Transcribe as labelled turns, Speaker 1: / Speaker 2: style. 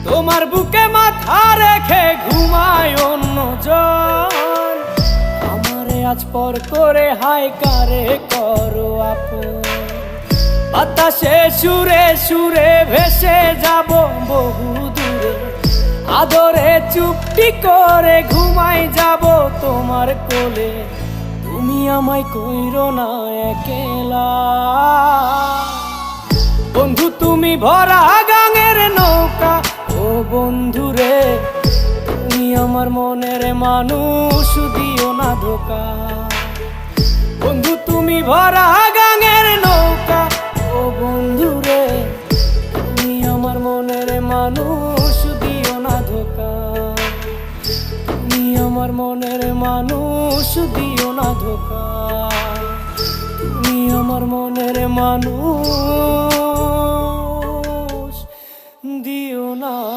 Speaker 1: তোমার বুকে মাথা রেখে ঘুমায় অন্যজন, আমারে আজ পর করে হায় কারে করো আপন। বাতাসে সুরে সুরে ভেসে যাব বহু দূরে, আদরে চুপটি করে ঘুমাই যাব তোমার কোলে। তুমি আমায় কইরো না একলা বন্ধু, তুমি ভরা গাঙের নৌকা। ও বন্ধু রে, তুমি আমার মনের মানুষ, দিও না ধোকা। বন্ধু তুমি ভরা গাঙের নৌকা। ও বন্ধু রে, তুমি আমার মনের মানুষ, দিও না ধোকা। তুমি আমার মনের মানুষ, দিও না ধোকা। তুমি আমার মনের মানুষ, দিও না।